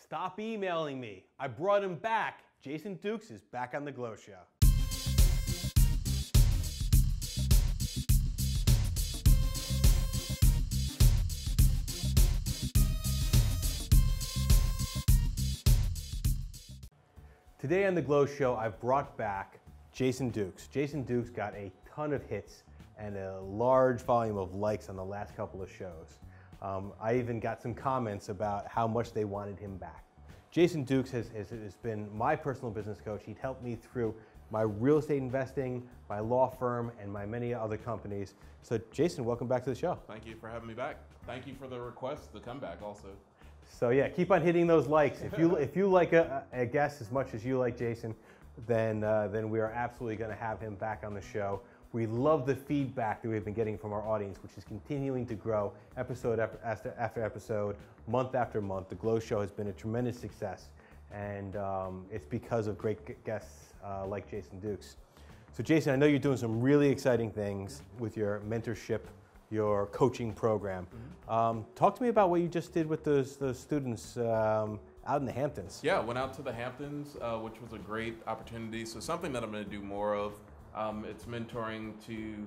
Stop emailing me. I brought him back. Jason Dukes is back on the G.L.O Show. Today on the G.L.O Show, I've brought back Jason Dukes. Jason Dukes got a ton of hits and a large volume of likes on the last couple of shows. I even got some comments about how much they wanted him back. Jason Dukes has been my personal business coach. He'd helped me through my real estate investing, my law firm, and my many other companies. So Jason, welcome back to the show. Thank you for having me back. Thank you for the request to come back also. So yeah, keep on hitting those likes. If you like a guest as much as you like Jason, then we are absolutely going to have him back on the show. We love the feedback that we've been getting from our audience, which is continuing to grow episode after episode, month after month. The G.L.O Show has been a tremendous success, and it's because of great guests like Jason Dukes. So Jason, I know you're doing some really exciting things with your mentorship, your coaching program. Talk to me about what you just did with those students out in the Hamptons. Yeah, went out to the Hamptons, which was a great opportunity. So something that I'm going to do more of. It's mentoring to,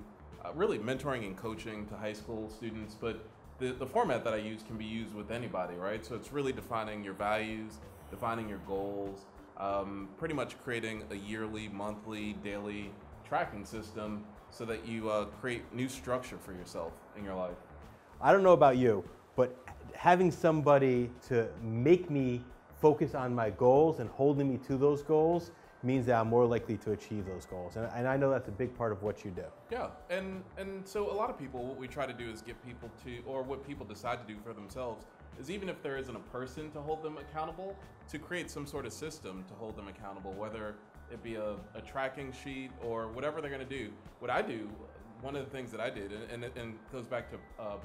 really mentoring and coaching to high school students, but the format that I use can be used with anybody, right? So it's really defining your values, defining your goals, pretty much creating a yearly, monthly, daily tracking system so that you create new structure for yourself in your life. I don't know about you, but having somebody to make me focus on my goals and holding me to those goals means that I'm more likely to achieve those goals. And I know that's a big part of what you do. Yeah, and so a lot of people, what we try to do is get people to, or what people decide to do for themselves, is even if there isn't a person to hold them accountable, to create some sort of system to hold them accountable, whether it be a tracking sheet or whatever they're gonna do. What I do, one of the things that I did, and it goes back to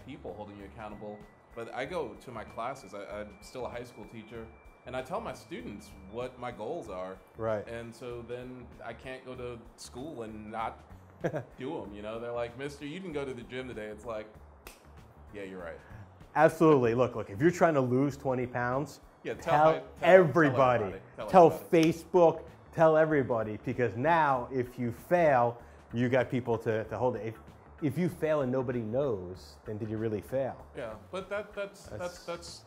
people holding you accountable, but I go to my classes, I'm still a high school teacher, and I tell my students what my goals are. Right. And so then I can't go to school and not do them, you know? They're like, "Mister, you can go to the gym today." It's like, yeah, you're right. Absolutely. Look, if you're trying to lose 20 pounds, Yeah, tell everybody. Tell Facebook, tell everybody, because now if you fail, you got people to hold it. If you fail and nobody knows, then did you really fail? Yeah, but that's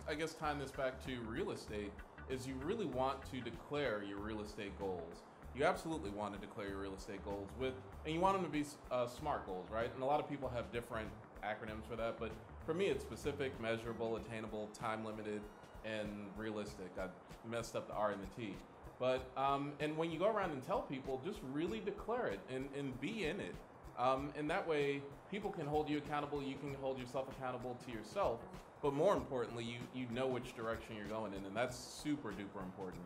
I guess tying this back to real estate, is you really want to declare your real estate goals. You absolutely want to declare your real estate goals and you want them to be SMART goals, right? And a lot of people have different acronyms for that, but for me it's specific, measurable, attainable, time limited, and realistic. I messed up the R and the T. But, and when you go around and tell people, just really declare it and be in it. And that way people can hold you accountable, you can hold yourself accountable to yourself, but more importantly, you know which direction you're going in, and that's super duper important.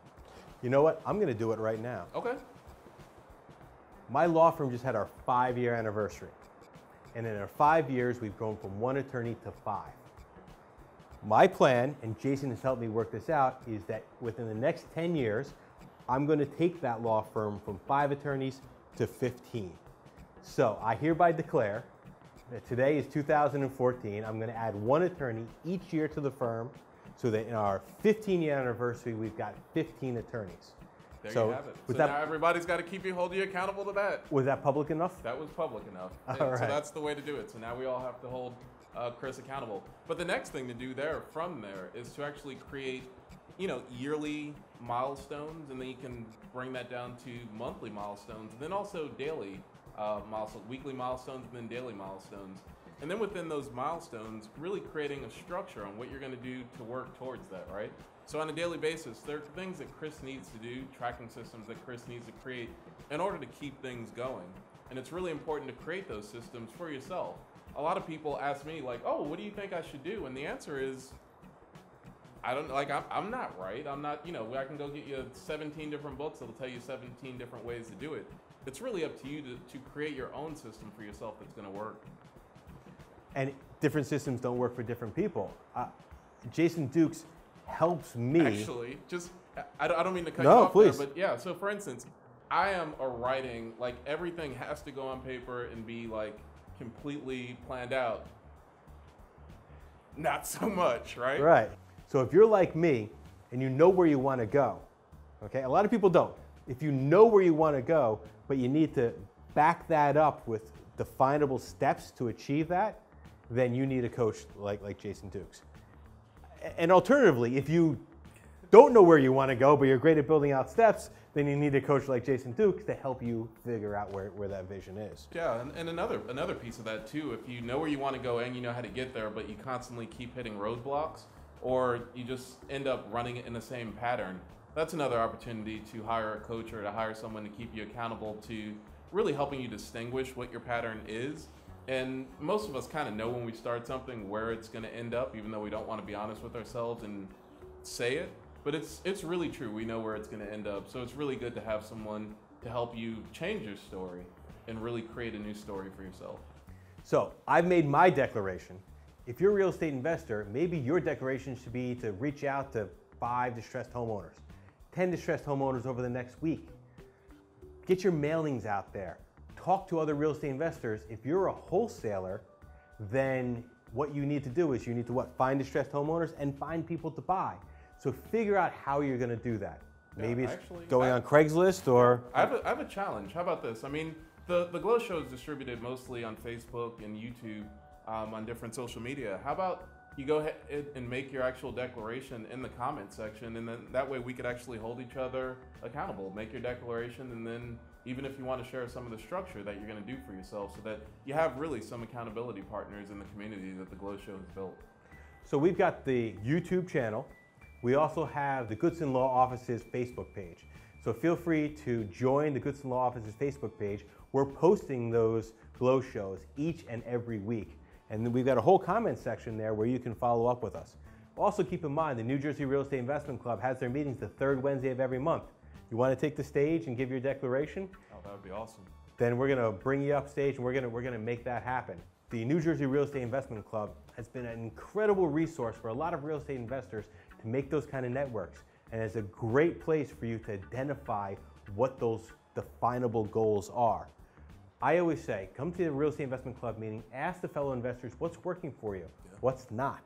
You know what? I'm gonna do it right now. Okay. My law firm just had our 5-year anniversary. And in our 5 years, we've grown from 1 attorney to 5. My plan, and Jason has helped me work this out, is that within the next 10 years, I'm gonna take that law firm from 5 attorneys to 15. So I hereby declare that today is 2014. I'm going to add 1 attorney each year to the firm so that in our 15-year anniversary, we've got 15 attorneys. There you have it. So now everybody's got to hold you accountable to that. Was that public enough? That was public enough. All right. So that's the way to do it. So now we all have to hold Chris accountable. But the next thing to do from there is to actually create, yearly milestones, and then you can bring that down to monthly milestones, and then also daily milestones, weekly milestones, and then daily milestones. And then within those milestones, really creating a structure on what you're going to do to work towards that, right? So on a daily basis, there are things that Chris needs to do, tracking systems that Chris needs to create in order to keep things going. And it's really important to create those systems for yourself. A lot of people ask me like, "Oh, what do you think I should do?" And the answer is, I don't, I'm not right. I'm not, I can go get you 17 different books that'll tell you 17 different ways to do it. It's really up to you to create your own system for yourself that's going to work. And different systems don't work for different people. Jason Dukes helps me. Actually, I don't mean to cut you No, off please. there, but yeah, so for instance, I am a writing, everything has to go on paper and be completely planned out. Not so much, right? Right. So if you're like me and you know where you want to go, okay? A lot of people don't. If you know where you want to go, but you need to back that up with definable steps to achieve that, then you need a coach like Jason Dukes. And alternatively, if you don't know where you want to go, but you're great at building out steps, then you need a coach like Jason Dukes to help you figure out where that vision is. Yeah, and another piece of that too, if you know where you want to go and you know how to get there, but you constantly keep hitting roadblocks, or you just end up running it in the same pattern, that's another opportunity to hire a coach or to hire someone to keep you accountable to really helping you distinguish what your pattern is. And most of us kind of know when we start something where it's going to end up, even though we don't want to be honest with ourselves and say it. But it's really true. We know where it's going to end up. So it's really good to have someone to help you change your story and really create a new story for yourself. So I've made my declaration. If you're a real estate investor, maybe your declaration should be to reach out to 5 distressed homeowners, 10 distressed homeowners over the next week. Get your mailings out there. Talk to other real estate investors. If you're a wholesaler, then what you need to do is you need to what? Find distressed homeowners and find people to buy. So figure out how you're going to do that. Maybe it's going on Craigslist or... I have a challenge. How about this? I mean, the G.L.O show is distributed mostly on Facebook and YouTube, on different social media. How about you go ahead and make your actual declaration in the comment section, and then that way we could actually hold each other accountable. Make your declaration, and then even if you want to share some of the structure that you're going to do for yourself, so that you have really some accountability partners in the community that the G.L.O show has built. So we've got the YouTube channel. We also have the Goodson Law Office's Facebook page. So feel free to join the Goodson Law Office's Facebook page. We're posting those G.L.O shows each and every week. And then we've got a whole comment section there where you can follow up with us. Also keep in mind, the New Jersey Real Estate Investment Club has their meetings the third Wednesday of every month. You want to take the stage and give your declaration? Oh, that would be awesome. Then we're going to bring you up stage and we're going to make that happen. The New Jersey Real Estate Investment Club has been an incredible resource for a lot of real estate investors to make those kind of networks. And it's a great place for you to identify what those definable goals are. I always say, come to the Real Estate Investment Club meeting, ask the fellow investors what's working for you, what's not.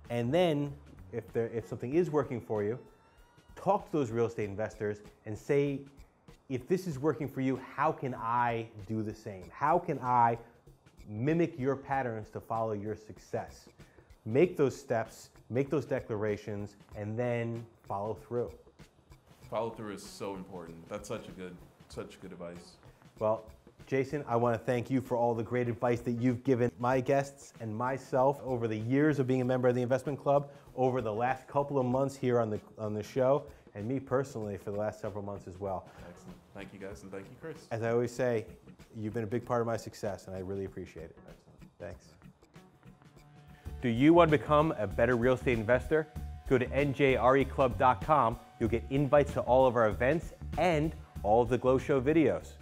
And then if something is working for you, talk to those real estate investors and say, if this is working for you, how can I do the same? How can I mimic your patterns to follow your success? Make those steps, make those declarations, and then follow through. Follow through is so important. That's such good advice. Well, Jason, I want to thank you for all the great advice that you've given my guests and myself over the years of being a member of the Investment Club, over the last couple of months here on the show, and me personally for the last several months as well. Excellent. Thank you guys, and thank you, Chris. As I always say, you've been a big part of my success, and I really appreciate it. Excellent. Thanks. Do you want to become a better real estate investor? Go to njreclub.com. You'll get invites to all of our events and all of the G.L.O show videos.